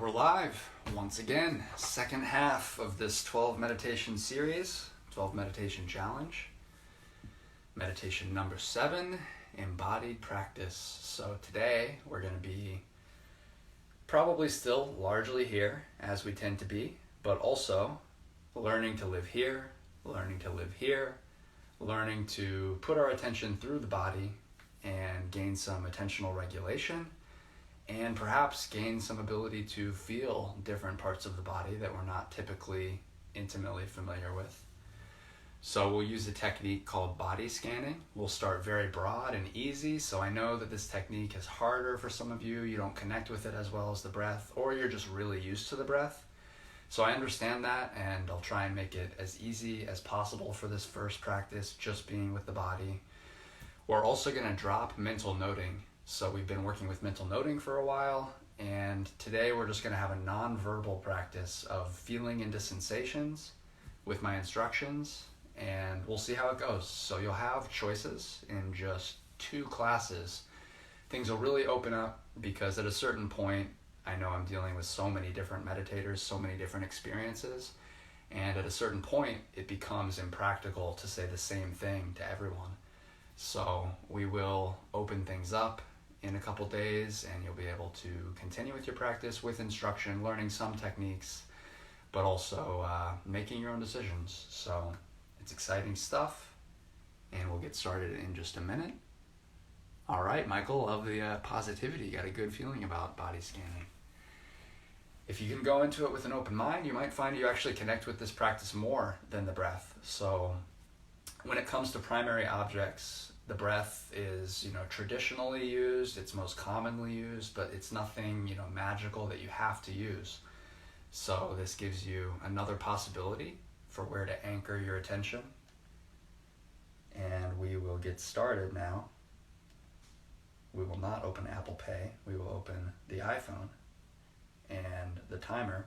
We're live once again, second half of this 12 meditation series, 12 meditation challenge. Meditation number 7, embodied practice. So today we're going to be probably still largely here as we tend to be, but also learning to live here, learning to live here, learning to put our attention through the body and gain some attentional regulation, and perhaps gain some ability to feel different parts of the body that we're not typically intimately familiar with. So we'll use a technique called body scanning. We'll start very broad and easy, so I know that this technique is harder for some of you. You don't connect with it as well as the breath, or you're just really used to the breath. So I understand that, and I'll try and make it as easy as possible for this first practice, just being with the body. We're also going to drop mental noting. So we've been working with mental noting for a while, and today we're just going to have a non-verbal practice of feeling into sensations with my instructions, and we'll see how it goes. So you'll have choices in just 2 classes. Things will really open up because at a certain point, I know I'm dealing with so many different meditators, so many different experiences, and at a certain point, it becomes impractical to say the same thing to everyone. So we will open things up in a couple days, and you'll be able to continue with your practice with instruction, learning some techniques, but also making your own decisions. So it's exciting stuff, and we'll get started in just a minute. All right, Michael, love the positivity. Got a good feeling about body scanning. If you can go into it with an open mind, you might find you actually connect with this practice more than the breath. So when it comes to primary objects, the breath is, traditionally used, it's most commonly used, but it's nothing, magical that you have to use. So this gives you another possibility for where to anchor your attention. And we will get started now. We will not open Apple Pay. We will open the iPhone and the timer.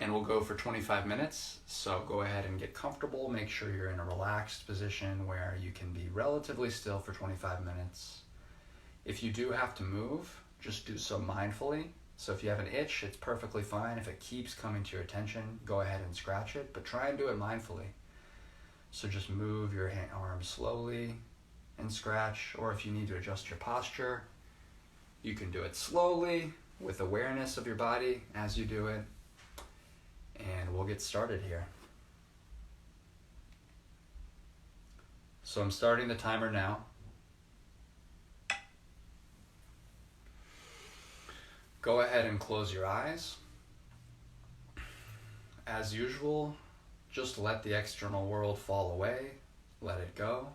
And we'll go for 25 minutes, so go ahead and get comfortable. Make sure you're in a relaxed position where you can be relatively still for 25 minutes. If you do have to move, just do so mindfully. So if you have an itch, it's perfectly fine. If it keeps coming to your attention, go ahead and scratch it, but try and do it mindfully. So just move your arm slowly and scratch, or if you need to adjust your posture, you can do it slowly with awareness of your body as you do it. And we'll get started here. So I'm starting the timer now. Go ahead and close your eyes. As usual, just let the external world fall away. Let it go.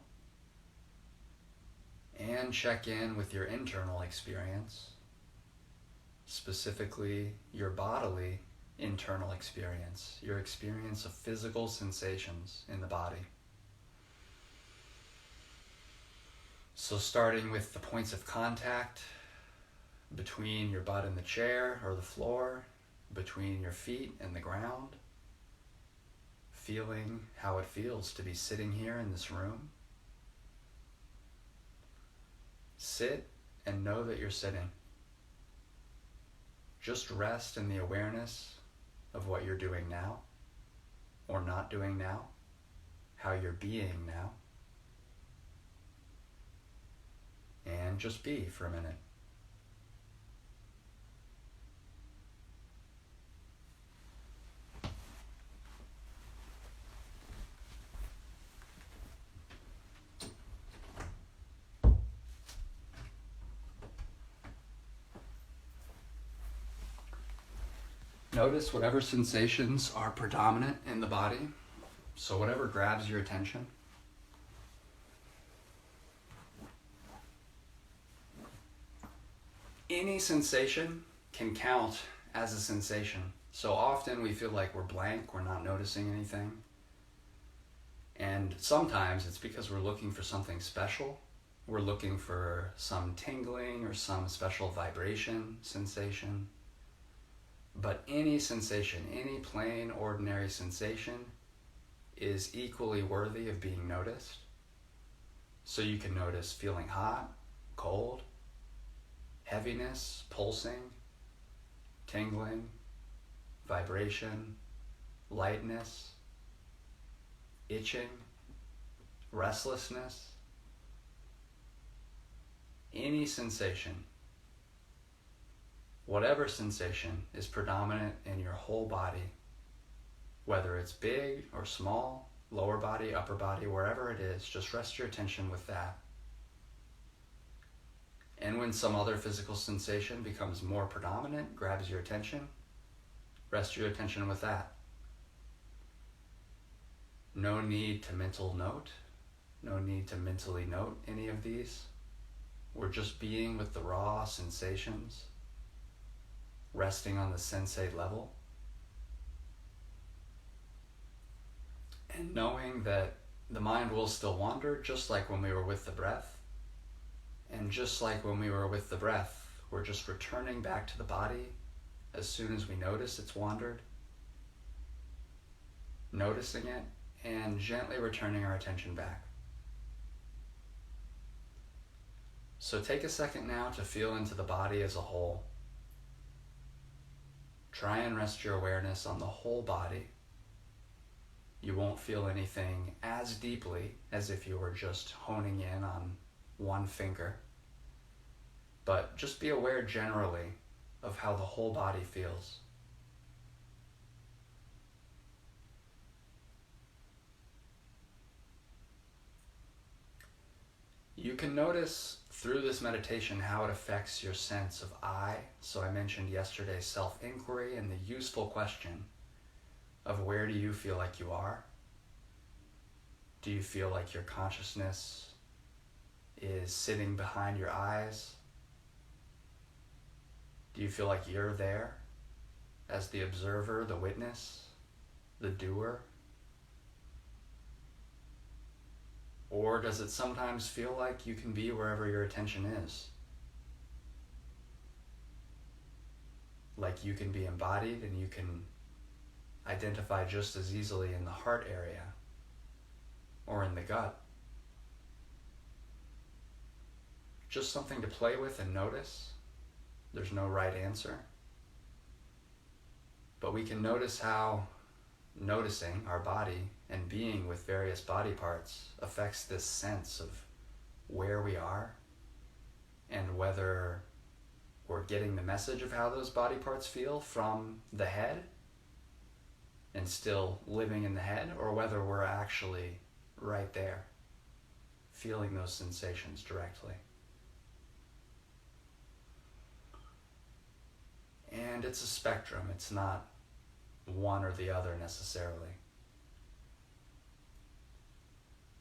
And check in with your internal experience, specifically your bodily internal experience, your experience of physical sensations in the body. So starting with the points of contact between your butt and the chair or the floor, between your feet and the ground, feeling how it feels to be sitting here in this room. Sit and know that you're sitting. Just rest in the awareness of what you're doing now, or not doing now, how you're being now, and just be for a minute. Notice whatever sensations are predominant in the body, so whatever grabs your attention. Any sensation can count as a sensation. So often we feel like we're blank, we're not noticing anything. And sometimes it's because we're looking for something special. We're looking for some tingling or some special vibration sensation. But any sensation, any plain, ordinary sensation is equally worthy of being noticed. So you can notice feeling hot, cold, heaviness, pulsing, tingling, vibration, lightness, itching, restlessness, any sensation, whatever sensation is predominant in your whole body, whether it's big or small, lower body, upper body, wherever it is, just rest your attention with that. And when some other physical sensation becomes more predominant, grabs your attention, rest your attention with that. No need to mental note, no need to mentally note any of these. We're just being with the raw sensations, resting on the sensate level, and knowing that the mind will still wander, just like when we were with the breath. And just like when we were with the breath, we're just returning back to the body as soon as we notice it's wandered, noticing it, and gently returning our attention back. So take a second now to feel into the body as a whole. Try and rest your awareness on the whole body. You won't feel anything as deeply as if you were just honing in on one finger. But just be aware generally of how the whole body feels. You can notice through this meditation how it affects your sense of I. So I mentioned yesterday self-inquiry and the useful question of where do you feel like you are? Do you feel like your consciousness is sitting behind your eyes? Do you feel like you're there as the observer, the witness, the doer? Or does it sometimes feel like you can be wherever your attention is? Like you can be embodied and you can identify just as easily in the heart area or in the gut. Just something to play with and notice. There's no right answer. But we can notice how noticing our body and being with various body parts affects this sense of where we are and whether we're getting the message of how those body parts feel from the head and still living in the head, or whether we're actually right there feeling those sensations directly. And it's a spectrum. It's not one or the other necessarily.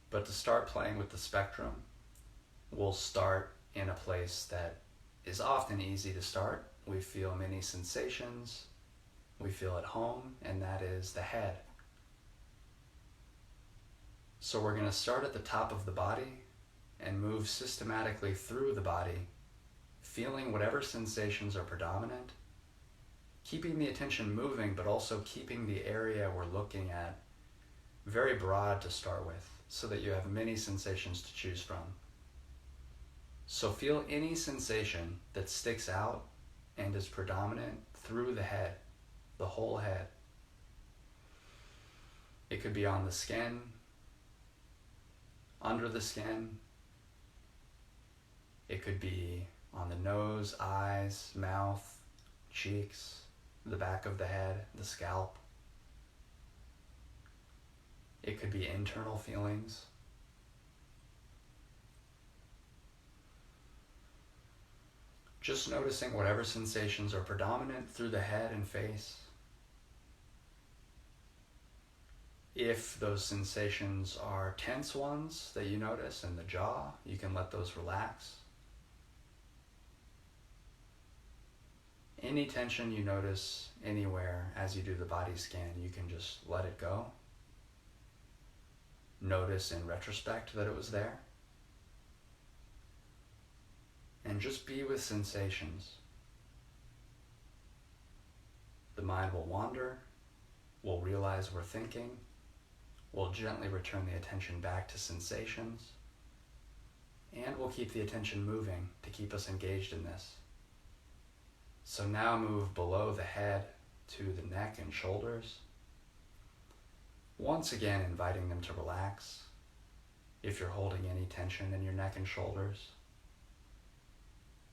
But to start playing with the spectrum, we'll start in a place that is often easy to start. We feel many sensations. We feel at home, and that is the head. So we're going to start at the top of the body and move systematically through the body, feeling whatever sensations are predominant, keeping the attention moving, but also keeping the area we're looking at very broad to start with, so that you have many sensations to choose from. So feel any sensation that sticks out and is predominant through the head, the whole head. It could be on the skin, under the skin. It could be on the nose, eyes, mouth, cheeks, the back of the head, the scalp. It could be internal feelings. Just noticing whatever sensations are predominant through the head and face. If those sensations are tense ones that you notice in the jaw, you can let those relax. Any tension you notice anywhere as you do the body scan, you can just let it go. Notice in retrospect that it was there. And just be with sensations. The mind will wander, we'll realize we're thinking, we'll gently return the attention back to sensations, and we'll keep the attention moving to keep us engaged in this. So now move below the head to the neck and shoulders. Once again, inviting them to relax if you're holding any tension in your neck and shoulders.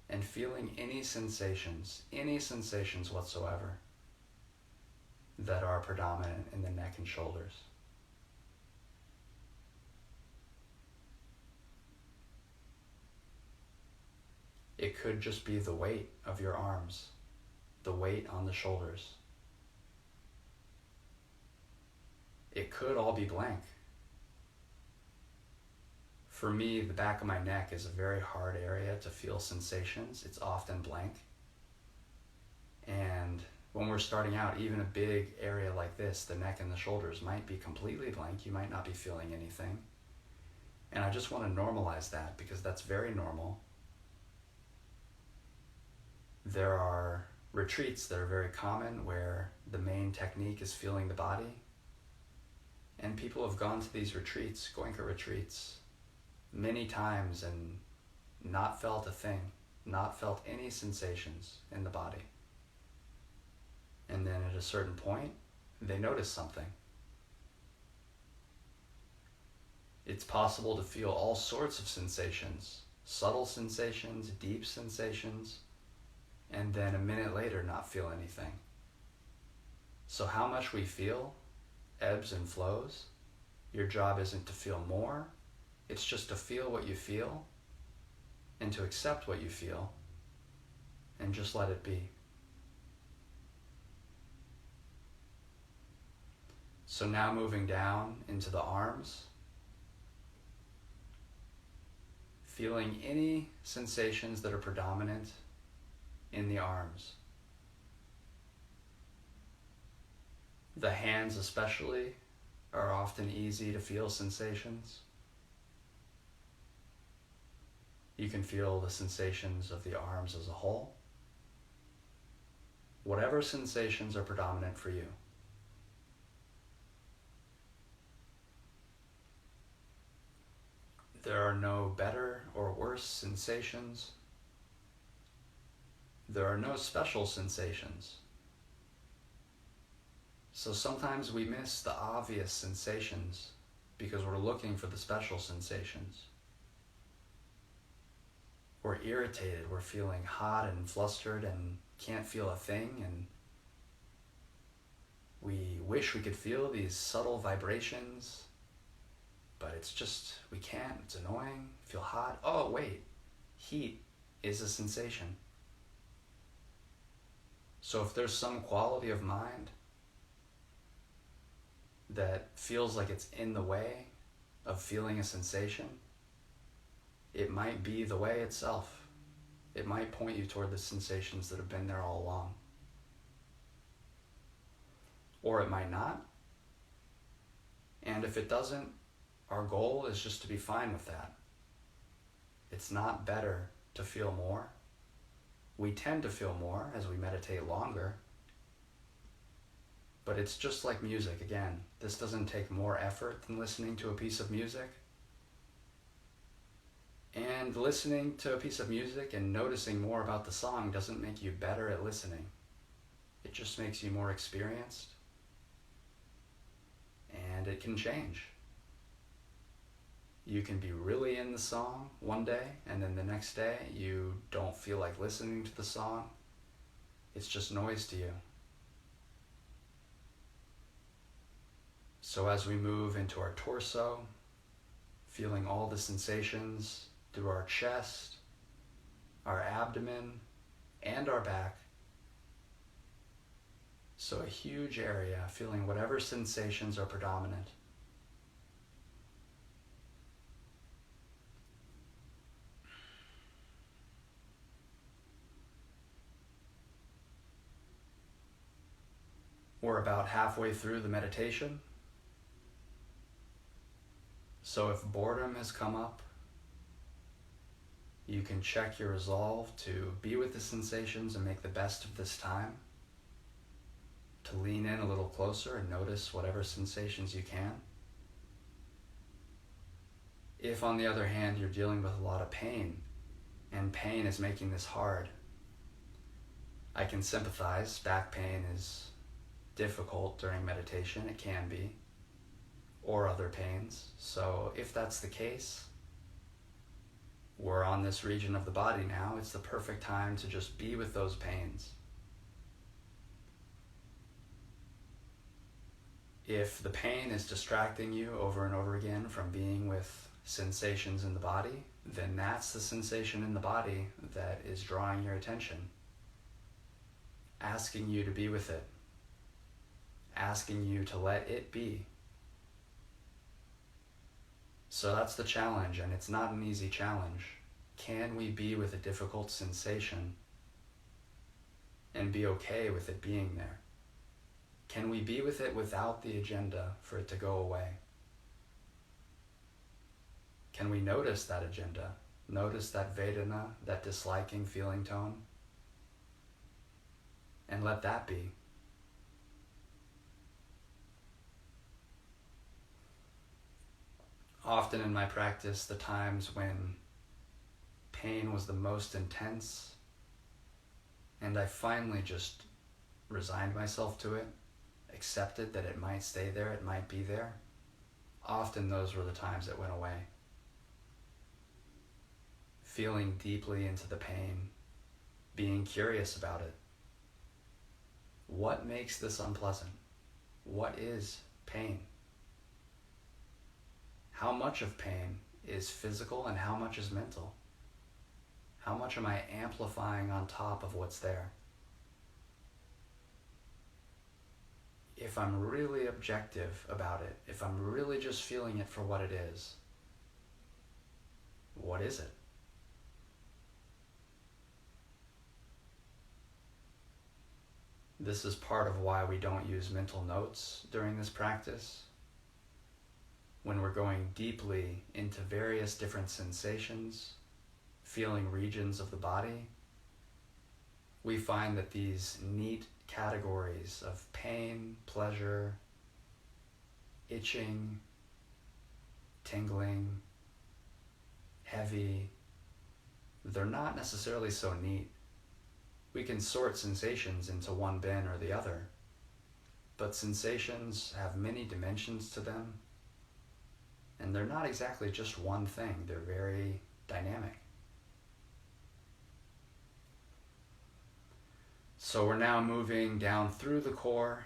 And feeling any sensations whatsoever that are predominant in the neck and shoulders. It could just be the weight of your arms, the weight on the shoulders. It could all be blank. For me, the back of my neck is a very hard area to feel sensations. It's often blank. And when we're starting out, even a big area like this, the neck and the shoulders might be completely blank. You might not be feeling anything. And I just want to normalize that because that's very normal. There are retreats that are very common where the main technique is feeling the body. And people have gone to these retreats, Goenka retreats, many times and not felt a thing, not felt any sensations in the body. And then at a certain point, they notice something. It's possible to feel all sorts of sensations, subtle sensations, deep sensations, and then a minute later not feel anything. So how much we feel ebbs and flows. Your job isn't to feel more, it's just to feel what you feel and to accept what you feel and just let it be. So now moving down into the arms, feeling any sensations that are predominant in the arms. The hands especially are often easy to feel sensations. You can feel the sensations of the arms as a whole. Whatever sensations are predominant for you. There are no better or worse sensations. There are no special sensations. So sometimes we miss the obvious sensations because we're looking for the special sensations. We're irritated, we're feeling hot and flustered and can't feel a thing, and we wish we could feel these subtle vibrations, but it's just, we can't, it's annoying, feel hot. Oh wait, heat is a sensation. So if there's some quality of mind that feels like it's in the way of feeling a sensation, it might be the way itself. It might point you toward the sensations that have been there all along. Or it might not. And if it doesn't, our goal is just to be fine with that. It's not better to feel more. We tend to feel more as we meditate longer. But it's just like music, again. This doesn't take more effort than listening to a piece of music. And listening to a piece of music and noticing more about the song doesn't make you better at listening. It just makes you more experienced. And it can change. You can be really in the song one day, and then the next day you don't feel like listening to the song. It's just noise to you. So as we move into our torso, feeling all the sensations through our chest, our abdomen, and our back. So a huge area, feeling whatever sensations are predominant. We're about halfway through the meditation. So if boredom has come up, you can check your resolve to be with the sensations and make the best of this time. To lean in a little closer and notice whatever sensations you can. If, on the other hand, you're dealing with a lot of pain, and pain is making this hard, I can sympathize. Back pain is difficult during meditation. It can be. Or other pains. So if that's the case, we're on this region of the body now. It's the perfect time to just be with those pains. If the pain is distracting you over and over again from being with sensations in the body, then that's the sensation in the body that is drawing your attention, asking you to be with it, asking you to let it be. So that's the challenge, and it's not an easy challenge. Can we be with a difficult sensation and be okay with it being there? Can we be with it without the agenda for it to go away? Can we notice that agenda? Notice that Vedana, that disliking feeling tone? And let that be. Often in my practice, the times when pain was the most intense and I finally just resigned myself to it, accepted that it might stay there, it might be there, often those were the times it went away. Feeling deeply into the pain, being curious about it. What makes this unpleasant? What is pain? How much of pain is physical and how much is mental? How much am I amplifying on top of what's there? If I'm really objective about it, if I'm really just feeling it for what it is, what is it? This is part of why we don't use mental notes during this practice. When we're going deeply into various different sensations, feeling regions of the body, we find that these neat categories of pain, pleasure, itching, tingling, heavy, they're not necessarily so neat. We can sort sensations into one bin or the other, but sensations have many dimensions to them, and they're not exactly just one thing. They're very dynamic. So we're now moving down through the core,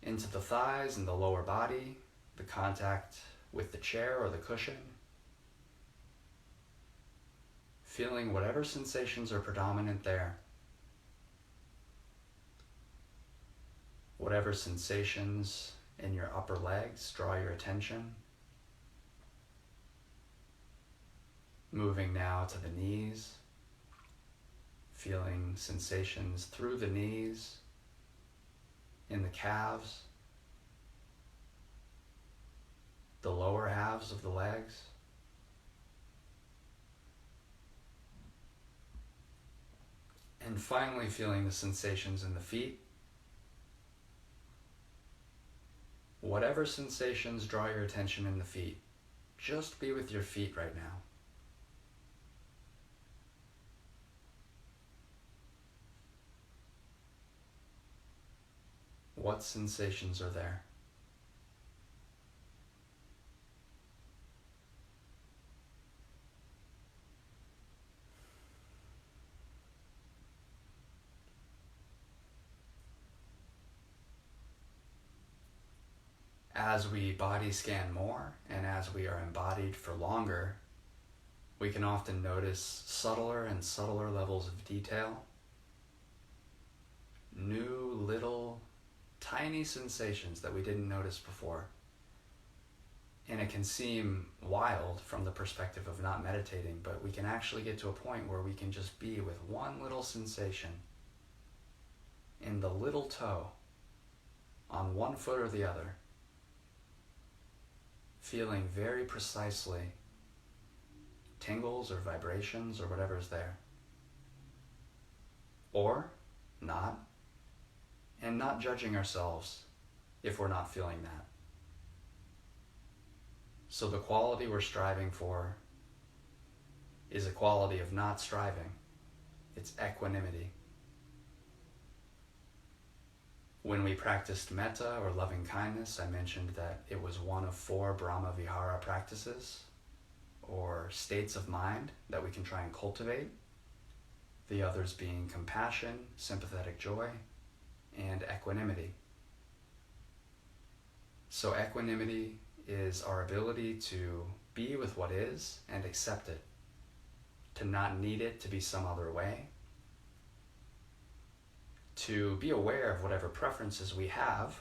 into the thighs and the lower body, the contact with the chair or the cushion, feeling whatever sensations are predominant there. Whatever sensations in your upper legs draw your attention. Moving now to the knees, feeling sensations through the knees, in the calves, the lower halves of the legs. And finally feeling the sensations in the feet. Whatever sensations draw your attention in the feet, just be with your feet right now. What sensations are there? As we body scan more and as we are embodied for longer, we can often notice subtler and subtler levels of detail, new little tiny sensations that we didn't notice before. And it can seem wild from the perspective of not meditating, but we can actually get to a point where we can just be with one little sensation in the little toe, on one foot or the other, feeling very precisely tingles or vibrations or whatever's there. Or not, and not judging ourselves if we're not feeling that. So the quality we're striving for is a quality of not striving. It's equanimity. When we practiced metta or loving kindness, I mentioned that it was one of 4 Brahma Vihara practices or states of mind that we can try and cultivate. The others being compassion, sympathetic joy, and equanimity. So equanimity is our ability to be with what is and accept it, to not need it to be some other way, to be aware of whatever preferences we have,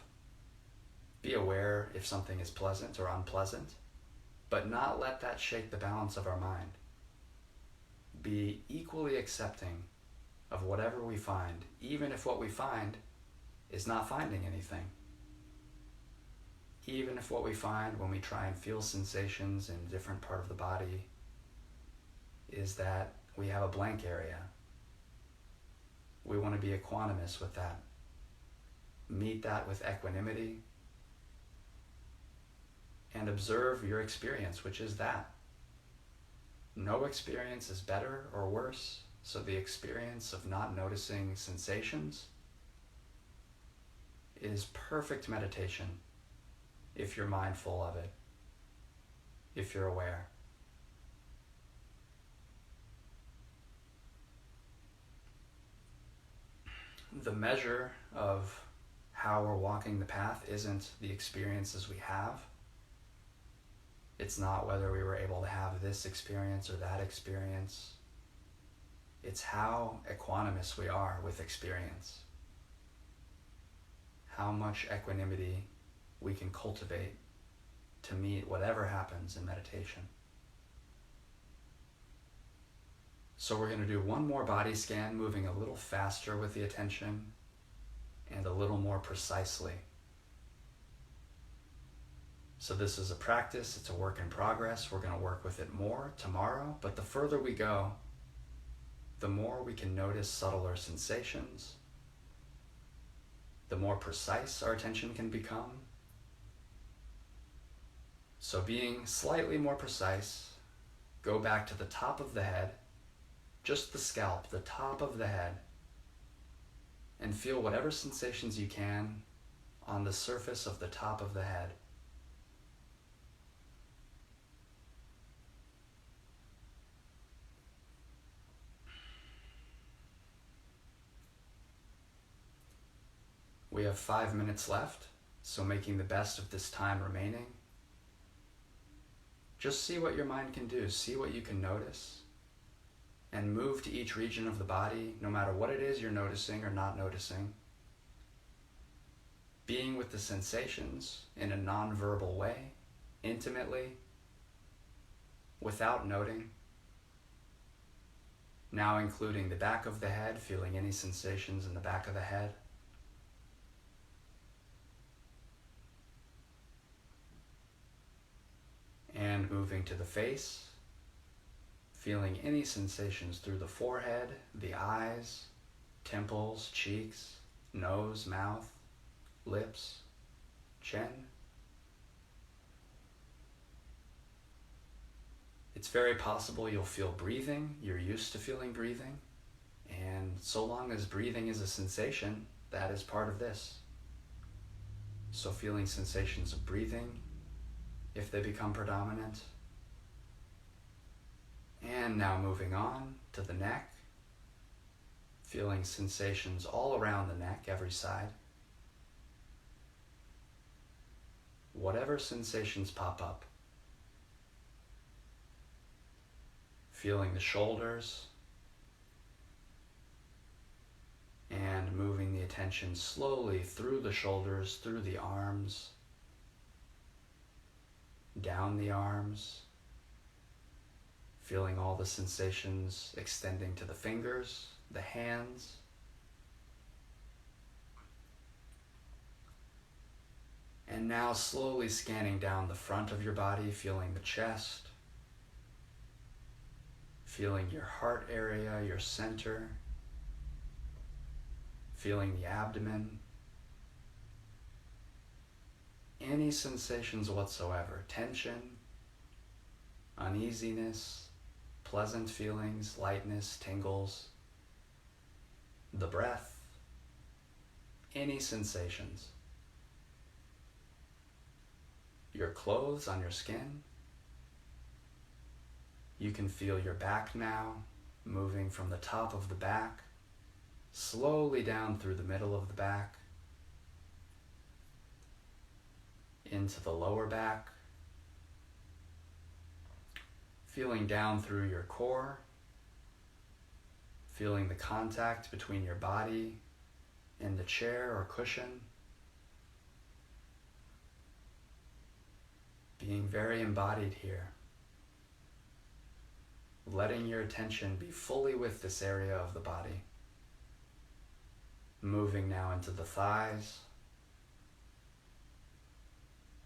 be aware if something is pleasant or unpleasant, but not let that shake the balance of our mind. Be equally accepting of whatever we find, even if what we find is not finding anything. Even if what we find when we try and feel sensations in a different part of the body is that we have a blank area. We want to be equanimous with that. Meet that with equanimity and observe your experience, which is that. No experience is better or worse, so the experience of not noticing sensations is perfect meditation if you're mindful of it, if you're aware. The measure of how we're walking the path isn't the experiences we have. It's not whether we were able to have this experience or that experience. It's how equanimous we are with experience. How much equanimity we can cultivate to meet whatever happens in meditation. So we're going to do one more body scan, moving a little faster with the attention and a little more precisely. So this is a practice, it's a work in progress. We're going to work with it more tomorrow, but the further we go, the more we can notice subtler sensations, the more precise our attention can become. So being slightly more precise, go back to the top of the head, just the scalp, the top of the head, and feel whatever sensations you can on the surface of the top of the head. We have 5 minutes left, so making the best of this time remaining. Just see what your mind can do, see what you can notice, and move to each region of the body, no matter what it is you're noticing or not noticing. Being with the sensations in a non-verbal way, intimately, without noting. Now including the back of the head, feeling any sensations in the back of the head. And moving to the face, feeling any sensations through the forehead, the eyes, temples, cheeks, nose, mouth, lips, chin. It's very possible you'll feel breathing. You're used to feeling breathing. And so long as breathing is a sensation, that is part of this. So feeling sensations of breathing, if they become predominant. And now moving on to the neck, feeling sensations all around the neck, every side. Whatever sensations pop up. Feeling the shoulders and moving the attention slowly through the shoulders, through the arms, down the arms, feeling all the sensations extending to the fingers, the hands. And now slowly scanning down the front of your body, feeling the chest, feeling your heart area, your center, feeling the abdomen. Any sensations whatsoever, tension, uneasiness, pleasant feelings, lightness, tingles, the breath, any sensations. Your clothes on your skin. You can feel your back now, moving from the top of the back, slowly down through the middle of the back, into the lower back, feeling down through your core, feeling the contact between your body and the chair or cushion, being very embodied here. Letting your attention be fully with this area of the body. Moving now into the thighs.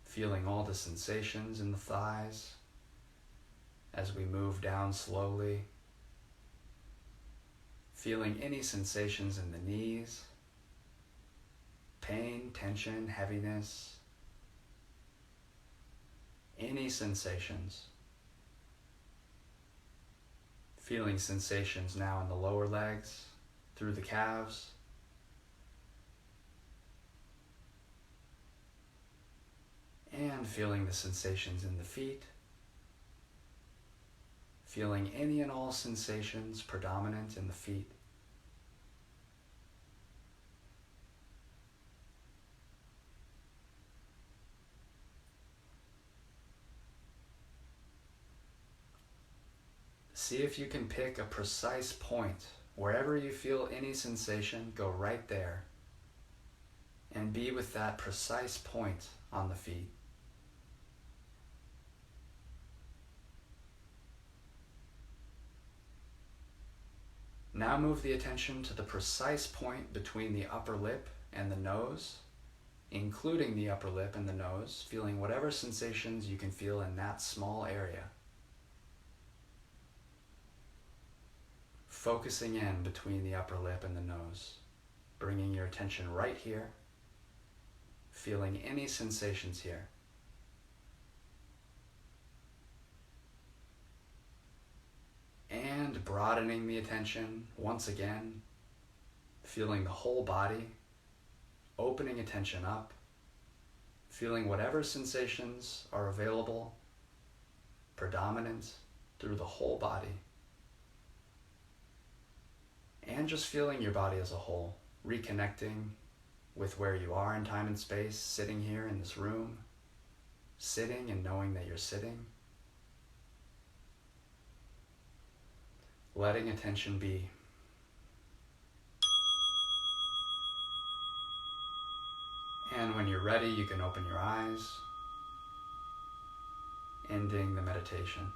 Feeling all the sensations in the thighs as we move down slowly. Feeling any sensations in the knees. Pain, tension, heaviness. Any sensations. Feeling sensations now in the lower legs, through the calves. And feeling the sensations in the feet. Feeling any and all sensations predominant in the feet. See if you can pick a precise point. Wherever you feel any sensation, go right there. And be with that precise point on the feet. Now move the attention to the precise point between the upper lip and the nose, including the upper lip and the nose, feeling whatever sensations you can feel in that small area. Focusing in between the upper lip and the nose, bringing your attention right here, feeling any sensations here. And broadening the attention once again, feeling the whole body, opening attention up, feeling whatever sensations are available, predominant through the whole body. And just feeling your body as a whole, reconnecting with where you are in time and space, sitting here in this room, sitting and knowing that you're sitting. Letting attention be. And when you're ready, you can open your eyes, ending the meditation.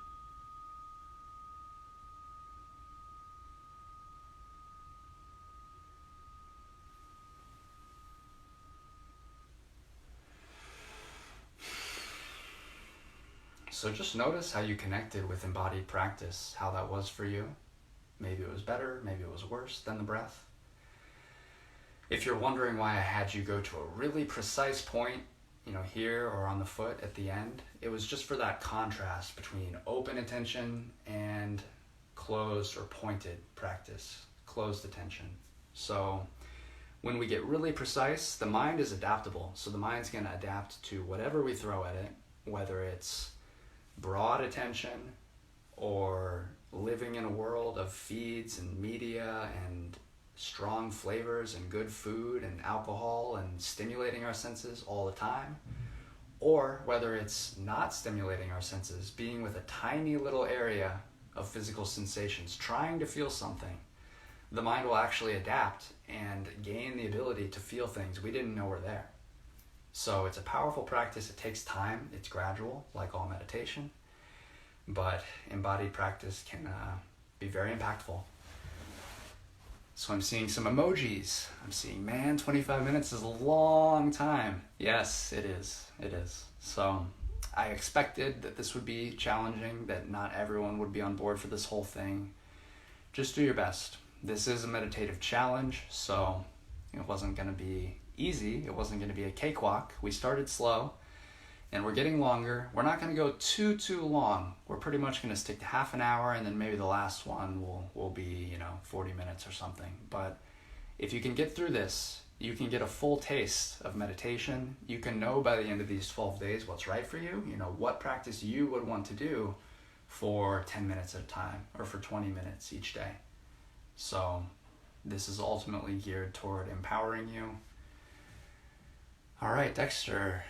So just notice how you connected with embodied practice, how that was for you. Maybe it was better, maybe it was worse than the breath. If you're wondering why I had you go to a really precise point, here or on the foot at the end, it was just for that contrast between open attention and closed or pointed practice, closed attention. So when we get really precise, the mind is adaptable. So the mind's going to adapt to whatever we throw at it, whether it's broad attention or living in a world of feeds and media and strong flavors and good food and alcohol and stimulating our senses all the time, or whether it's not stimulating our senses, being with a tiny little area of physical sensations, trying to feel something, the mind will actually adapt and gain the ability to feel things we didn't know were there. So it's a powerful practice. It takes time. It's gradual, like all meditation. But embodied practice can be very impactful. So I'm seeing some emojis. I'm seeing, man, 25 minutes is a long time. Yes, it is. It is. So I expected that this would be challenging, that not everyone would be on board for this whole thing. Just do your best. This is a meditative challenge, so it wasn't going to be easy. It wasn't going to be a cakewalk. We started slow, and we're getting longer. We're not going to go too long. We're pretty much going to stick to half an hour, and then maybe the last one will be 40 minutes or something. But if you can get through this, you can get a full taste of meditation. You can know by the end of these 12 days what's right for you, what practice you would want to do for 10 minutes at a time or for 20 minutes each day. So this is ultimately geared toward empowering you. All right, Dexter,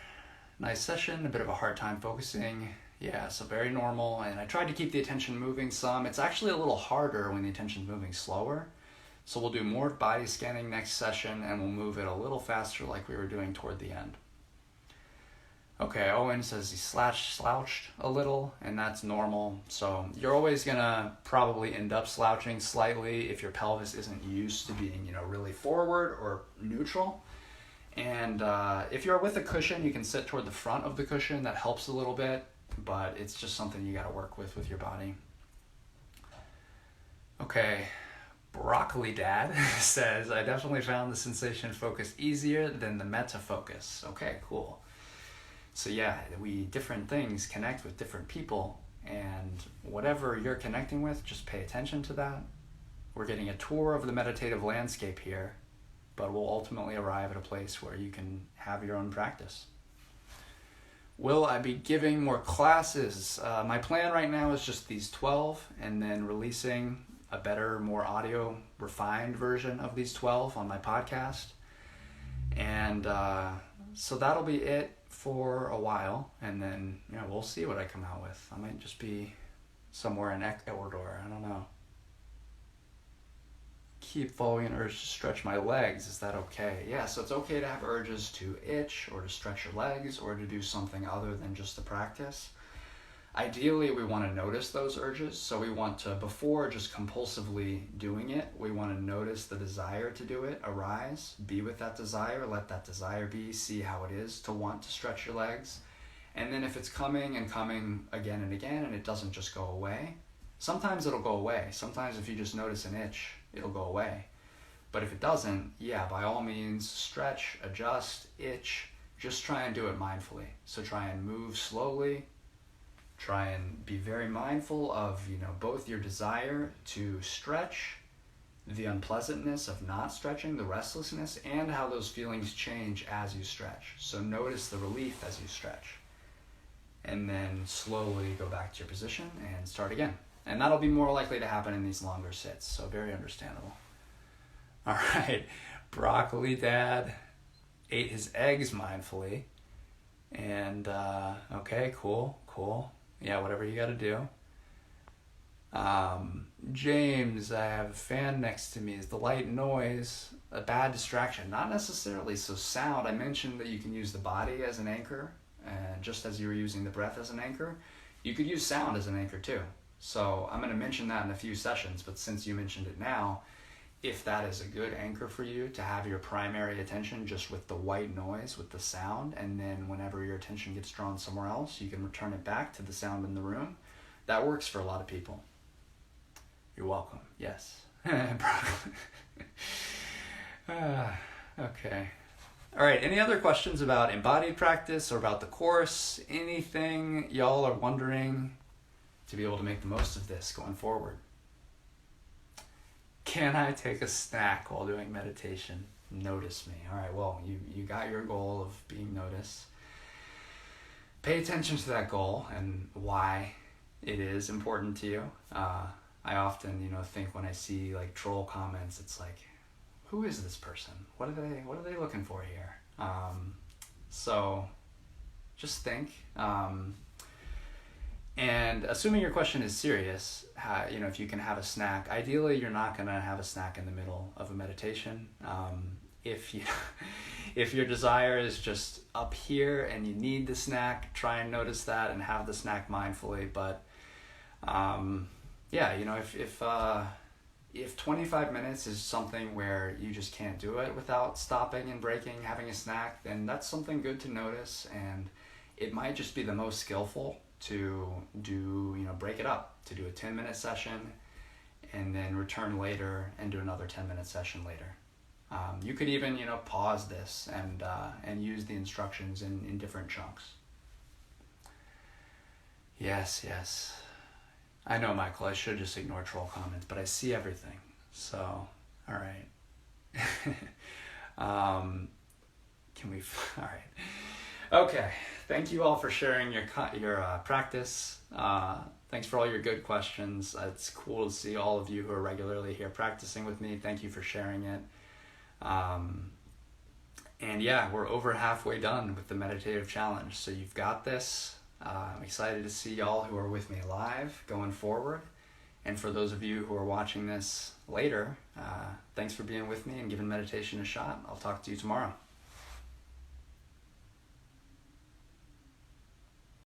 nice session, a bit of a hard time focusing. Yeah, so very normal, and I tried to keep the attention moving some. It's actually a little harder when the attention's moving slower. So we'll do more body scanning next session, and we'll move it a little faster like we were doing toward the end. Okay, Owen says he slouched a little, and that's normal. So you're always gonna probably end up slouching slightly if your pelvis isn't used to being, really forward or neutral. And if you're with a cushion, you can sit toward the front of the cushion. That helps a little bit, but it's just something you gotta work with your body. Okay. Broccoli Dad says, I definitely found the sensation focus easier than the meta focus. Okay, cool. So yeah, different things connect with different people, and whatever you're connecting with, just pay attention to that. We're getting a tour of the meditative landscape here, but we'll ultimately arrive at a place where you can have your own practice. Will I be giving more classes? My plan right now is just these 12, and then releasing a better, more audio refined version of these 12 on my podcast. And so that'll be it for a while, and then we'll see what I come out with. I might just be somewhere in Ecuador, I don't know. Keep following an urge to stretch my legs, is that okay? Yeah, so it's okay to have urges to itch or to stretch your legs or to do something other than just the practice. Ideally, we want to notice those urges, so we want to, before just compulsively doing it, we want to notice the desire to do it arise, be with that desire, let that desire be, see how it is to want to stretch your legs. And then if it's coming and coming again and again and it doesn't just go away, sometimes it'll go away. Sometimes if you just notice an itch, it'll go away. But if it doesn't, yeah, by all means, stretch, adjust, itch, just try and do it mindfully. So try and move slowly. Try and be very mindful of, both your desire to stretch, the unpleasantness of not stretching, the restlessness, and how those feelings change as you stretch. So notice the relief as you stretch. And then slowly go back to your position and start again. And that'll be more likely to happen in these longer sits, so very understandable. All right, Broccoli Dad ate his eggs mindfully. And, okay, cool. Yeah, whatever you gotta do. James, I have a fan next to me. Is the light noise a bad distraction? Not necessarily. So sound, I mentioned that you can use the body as an anchor, and just as you were using the breath as an anchor, you could use sound as an anchor too. So I'm going to mention that in a few sessions, but since you mentioned it now, if that is a good anchor for you to have your primary attention just with the white noise, with the sound, and then whenever your attention gets drawn somewhere else, you can return it back to the sound in the room. That works for a lot of people. You're welcome. Yes. Okay. All right. Any other questions about embodied practice or about the course? Anything y'all are wondering to be able to make the most of this going forward? Can I take a snack while doing meditation? Notice me. All right, well, you got your goal of being noticed. Pay attention to that goal and why it is important to you. I often, think when I see like troll comments, it's like, who is this person? What are they looking for here? So just think. And assuming your question is serious, if you can have a snack, ideally you're not going to have a snack in the middle of a meditation. If your desire is just up here and you need the snack, try and notice that and have the snack mindfully. But if 25 minutes is something where you just can't do it without stopping and breaking, having a snack, then that's something good to notice, and it might just be the most skillful to do, break it up, to do a 10-minute session and then return later and do another 10-minute session later. You could even, pause this and use the instructions in different chunks. Yes. I know, Michael, I should just ignore troll comments, but I see everything. So, all right. Can we? All right. Okay. Thank you all for sharing your practice. Thanks for all your good questions. It's cool to see all of you who are regularly here practicing with me. Thank you for sharing it. And yeah, we're over halfway done with the meditative challenge. So you've got this. I'm excited to see y'all who are with me live going forward. And for those of you who are watching this later, thanks for being with me and giving meditation a shot. I'll talk to you tomorrow.